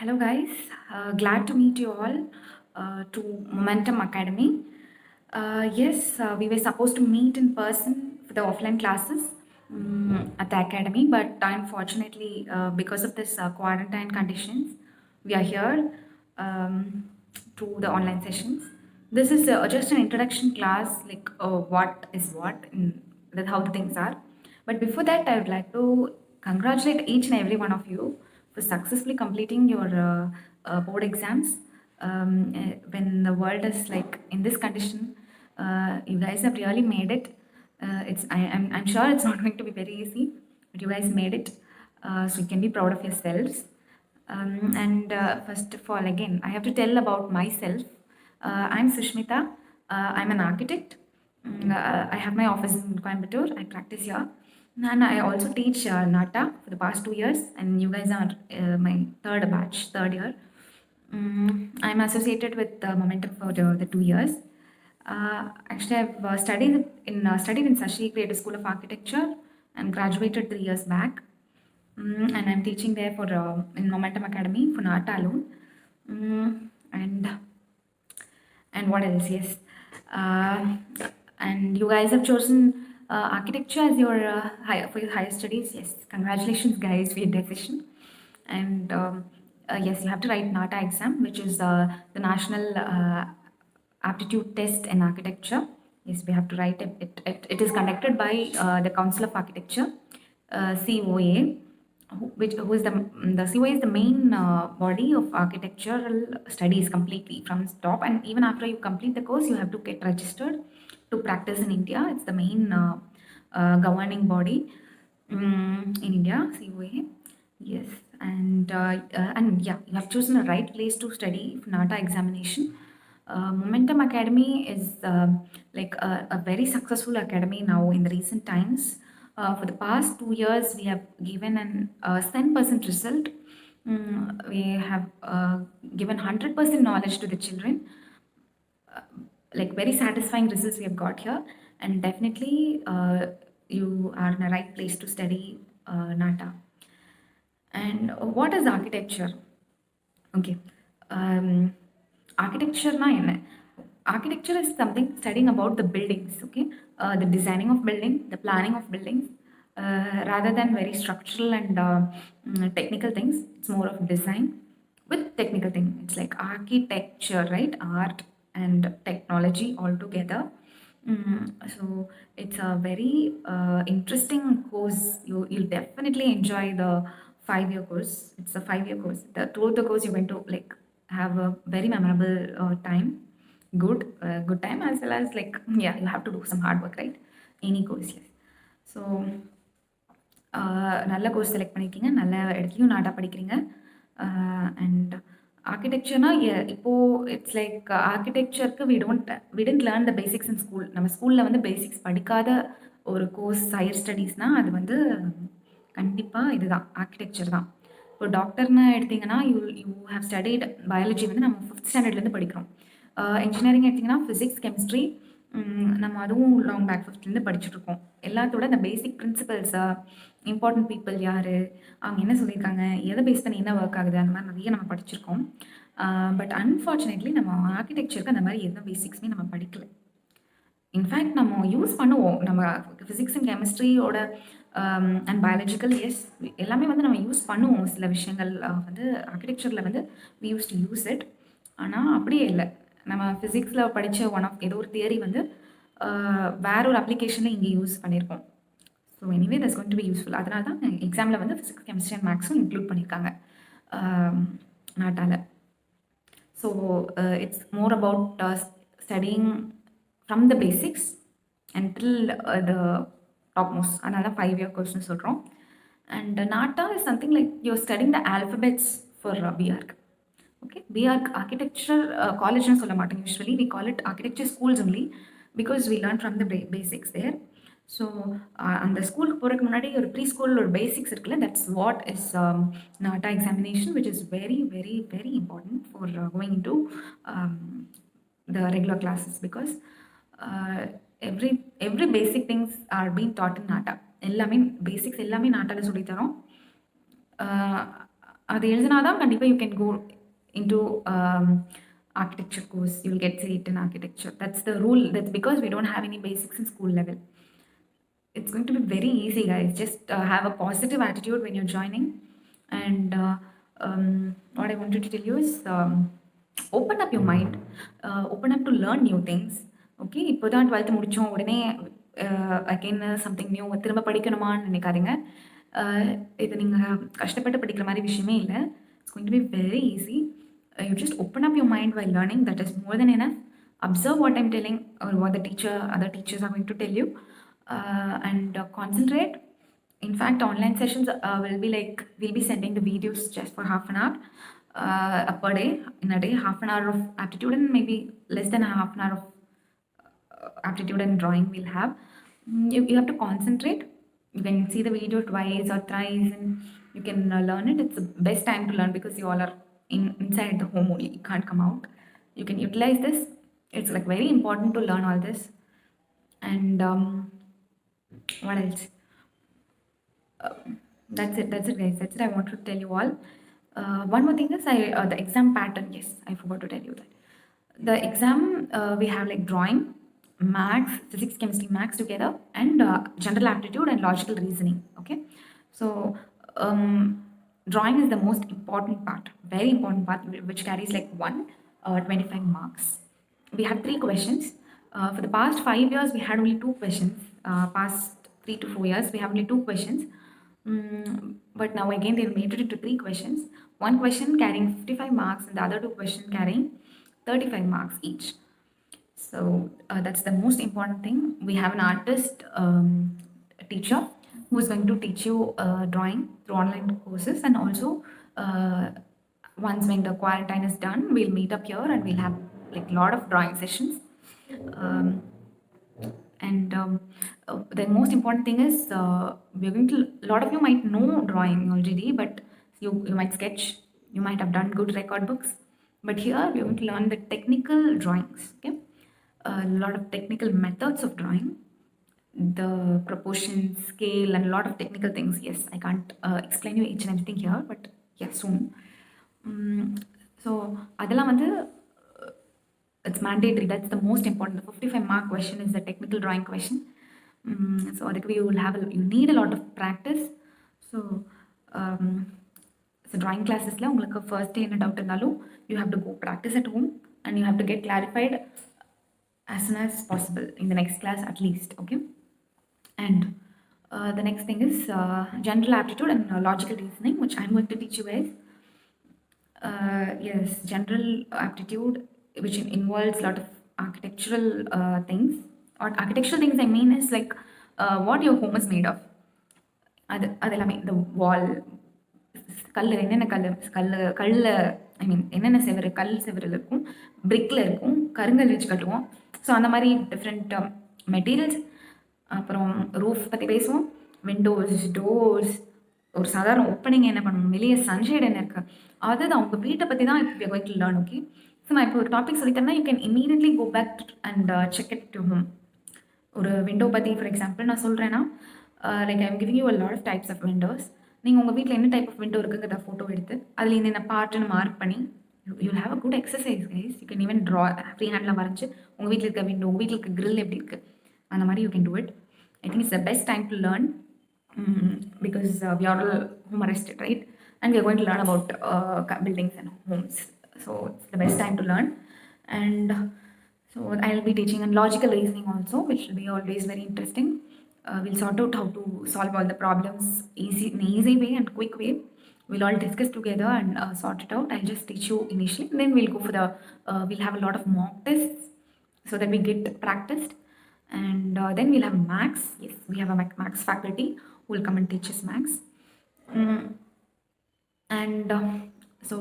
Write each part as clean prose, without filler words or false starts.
Hello, guys. Glad to meet you all to Momentum Academy. Yes, we were supposed to meet in person for the offline classes at the academy, but unfortunately, because of this quarantine conditions, we are here to the online sessions. This is just an introduction class, like what is what and how the things are. But before that, I would like to congratulate each and every one of you for successfully completing your board exams. When the world is like in this condition, you guys have really made it. I'm sure it's not going to be very easy, but you guys made it. So you can be proud of yourselves. And first of all, again, I have to tell about myself. I'm Sushmita. I'm an architect. I have my office in Coimbatore. I practice here. And I also teach NATA for the past 2 years. And you guys are my third batch, third year. I'm associated with Momentum for the 2 years. Actually, I've studied in Sashi Creative School of Architecture and graduated 3 years back. And I'm teaching there for in Momentum Academy for NATA alone. And what else? Yes, uh, and you guys have chosen architecture as your for your higher studies. Yes, congratulations, guys, for your decision. And yes, you have to write NATA exam, which is the national aptitude test in architecture. Yes, we have to write it. It is conducted by the Council of Architecture, COA, who is the COA is the main body of architectural studies completely from top, and even after you complete the course, you have to get registered to practice in India. It's the main governing body in India, COA. Yes, and yeah, you have chosen the right place to study for NATA examination. Momentum Academy is like a very successful academy now in the recent times. For the past 2 years, we have given an 10% result. We have given 100% knowledge to the children. Like very satisfying results we have got here, and definitely you are in the right place to study NATA. And what is architecture? Okay. Um, Architecture na என்ன? Architecture is something studying about the buildings, okay? The designing of building, the planning of buildings, rather than very structural and technical things. It's more of design with technical thing. It's like architecture, right? Art and technology all together. So it's a very interesting course. You'll definitely enjoy the 5 year course. It's a 5 year course. Throughout the course, you're going to like have a very memorable time, good time, as well as like yeah, you have to do some hard work, right? Any course, yes. So நல்ல course select பண்ணியிருக்கீங்க, நல்ல இடத்துலையும் நாட்டாக படிக்கிறீங்க. And ஆர்கிடெக்சர்னா இப்போது it's like ஆர்கிடெக்சருக்கு we tend learn the basics in school. நம்ம ஸ்கூலில் வந்து பேசிக்ஸ் படிக்காத ஒரு கோர்ஸ் ஹையர் ஸ்டடீஸ்னால் அது வந்து கண்டிப்பாக இதுதான், ஆர்கிடெக்சர் தான். இப்போ டாக்டர்னு எடுத்திங்கன்னா யூ ஹேவ் ஸ்டடிட் பயாலஜி வந்து நம்ம 5th ஸ்டாண்டர்ட்லேருந்து படிக்கிறோம். இன்ஜினியரிங் எடுத்திங்கன்னா ஃபிசிக்ஸ், கெமிஸ்ட்ரி நம்ம அதுவும் லாங் பேக் 5th படிச்சுட்ருக்கோம். எல்லாத்தோட இந்த பேசிக் பிரின்சிபல்ஸாக இம்பார்ட்டன்ட் பீப்புள் யார், அவங்க என்ன சொல்லியிருக்காங்க, எதை பேஸ் பண்ணி என்ன ஒர்க் ஆகுது, அந்த மாதிரி நிறைய நம்ம படிச்சிருக்கோம். பட் அன்ஃபார்ச்சுனேட்லி நம்ம ஆர்கிடெக்சருக்கு அந்த மாதிரி எந்த பேசிக்ஸுமே நம்ம படிக்கலை. இன்ஃபேக்ட் நம்ம யூஸ் பண்ணுவோம், நம்ம ஃபிசிக்ஸ் அண்ட் கெமிஸ்ட்ரியோட அண்ட் பயாலஜிக்கல் எஸ் எல்லாமே வந்து நம்ம யூஸ் பண்ணுவோம். சில விஷயங்கள் வந்து ஆர்கிடெக்சரில் வந்து we use to use it. ஆனால் அப்படியே இல்லை, நம்ம ஃபிசிக்ஸில் படித்த ஏதோ ஒரு தியரி வந்து வேற ஒரு அப்ளிகேஷனில் இங்கே யூஸ் பண்ணியிருக்கோம். So anyway that's going to be useful. அதனால தான் எக்ஸாமில் வந்து ஃபிசிக்ஸ், கெமிஸ்ட்ரி அண்ட் மேக்ஸும் இன்க்ளூட் பண்ணியிருக்காங்க நாட்டால். So it's more about studying from the basics until the topmost. Another 5 year course nu solrom. And NATA is something like you're studying the alphabets for BArch. Okay, BArch architecture college nu solla maateng. Usually we call it architecture schools only because we learn from the basics there. So அந்த ஸ்கூலுக்கு போகிறதுக்கு முன்னாடி ஒரு pre school ஒரு basics இருக்குல்ல, that's what is NATA examination, which is very very very important for going in to the regular classes, because every basic things are being taught in NATA. எல்லாமே basics எல்லாமே நாட்டாவில் சொல்லித்தரோம். அது எழுதினா தான் கண்டிப்பாக you can go into architecture course. You'll get seat in architecture. That's the rule. That's because we don't have any basics in school level. It's going to be very easy, guys. Just have a positive attitude when you're joining. And what I wanted to tell you is open up your mind, open up to learn new things. Okay, இப்போ தான் 12th முடித்தோம், உடனே again something new திரும்ப படிக்கணுமான்னு நினைக்காதீங்க. இது நீங்கள் கஷ்டப்பட்டு படிக்கிற மாதிரி விஷயமே இல்லை. It's going to be very easy. You just open up your mind while learning. That is more than enough. Observe what I'm telling or what other teachers are going to tell you, and concentrate. In fact, online sessions we'll be sending the videos just for half an hour per day. In a day, half an hour of aptitude and maybe less than a half an hour of aptitude and drawing we'll have. You have to concentrate. You can see the video twice or thrice and you can learn it. It's the best time to learn because you all are inside the home only. You can't come out. You can utilize this. It's like very important to learn all this. And what else? That's it guys. That's it I want to tell you all. One more thing is the exam pattern. Yes, I forgot to tell you that the exam we have like drawing, maths, physics, chemistry, maths together, and general aptitude and logical reasoning. Okay, so drawing is the most important part, very important part, which carries like 25 marks. We have 3 questions. For the past 5 years we had only 2 questions. Past 3 to 4 years we have only 2 questions. But now again they made it into 3 questions. One question carrying 55 marks and the other 2 questions carrying 35 marks each. So that's the most important thing. We have an artist teacher who is going to teach you drawing through online courses, and also once when the quarantine is done, we'll meet up here and we'll have like a lot of drawing sessions. The most important thing is we're going to, a lot of you might know drawing already, but you might sketch, you might have done good record books, but here we're going to learn the technical drawings. Okay, a lot of technical methods of drawing, the proportions, scale, and a lot of technical things. Yes, I can't explain you each and everything here, but yeah, soon. So adala vandu it's mandatory. That's the most important. The 55 mark question is the technical drawing question. So adukku you need a lot of practice. So drawing classes la ungalku first day enna doubt irundhalum you have to go practice at home and you have to get clarified as soon as possible in the next class at least. Okay, and the next thing is general aptitude and logical reasoning, which I'm going to teach you guys. Yes, general aptitude, which involves a lot of architectural things. Or architectural things I mean is like what your home is made of. அதெல்லாமே the wall, கல், என்னென்ன கல்ல ஐ மீன் என்னென்ன செவரு, கல் செவரில் இருக்கும், பிரிக்கில் இருக்கும், கருங்கல் வச்சு கட்டுவோம். ஸோ அந்த மாதிரி டிஃப்ரெண்ட் மெட்டீரியல்ஸ். அப்புறம் ரூஃப் பற்றி பேசுவோம், விண்டோஸ், டோர்ஸ், ஒரு சாதாரண ஓப்பனிங் என்ன பண்ணணும், வெளியே சன்ஷேட் என்ன இருக்குது, அதுதான் உங்கள் வீட்டை பற்றி தான் இப்போ going to learn. Okay, so நான் இப்போ ஒரு டாபிக் சொல்லித்தரேன்னா you can immediately go back and check it to home. ஒரு விண்டோ பற்றி ஃபார் எக்ஸாம்பிள் நான் சொல்கிறேன்னா like I'm giving you a lot of types of windows. நீங்கள் உங்கள் வீட்டில் என்ன டைப் ஆஃப் விண்டோ இருக்குங்கிறத ஃபோட்டோ எடுத்து அதில் இந்த பார்ட்டுன்னு மார்க் பண்ணி you have a good exercise guys. You can even draw free ஹேண்டில் வரைஞ்சி உங்கள் வீட்டில் இருக்க விண்டோ, உங்கள் வீட்டில் இருக்க கிரில் எப்படி இருக்குது அந்த மாதிரி you can do it. I think it's the best time to learn because we are all home arrested, right? And we are going to learn about buildings and homes. So it's the best time to learn. And so I'll be teaching on logical reasoning also, which will be always very interesting. We'll sort out how to solve all the problems in an easy way and quick way. We'll all discuss together and sort it out. I'll just teach you initially. And then we'll go for we'll have a lot of mock tests so that we get practiced. And then we'll have maths. Yes, we have a maths faculty who will come and teach us maths. So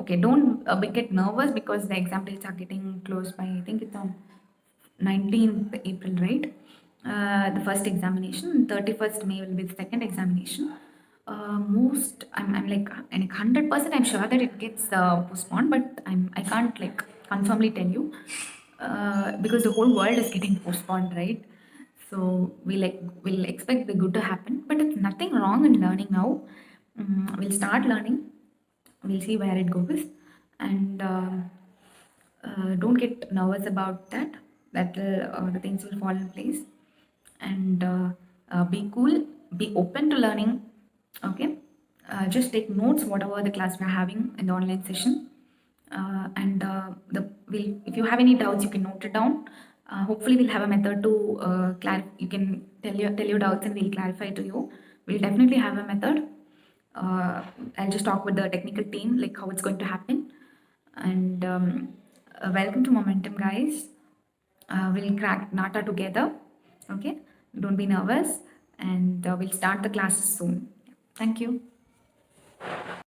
okay, don't get nervous because the exam dates are getting close by, I think it's on 19th April, right? The first examination. 31st May will be the second examination. I'm like 100% I'm sure that it gets postponed, but I can't like confirmly tell you. Because the whole world is getting postponed, right? So we'll expect the good to happen, but it's nothing wrong in learning now. We'll start learning. We'll see where it goes. And don't get nervous about that. That will the things will fall in place. And be cool, be open to learning. Okay, just take notes whatever the class we're having in the online session. And if you have any doubts, you can note it down. Hopefully, we'll have a method to you can tell your doubts and we'll clarify to you. We'll definitely have a method. uh, I'll just talk with the technical team like how it's going to happen. And welcome to Momentum, guys. We'll crack NATA together. Okay, don't be nervous, and we'll start the classes soon. Thank you.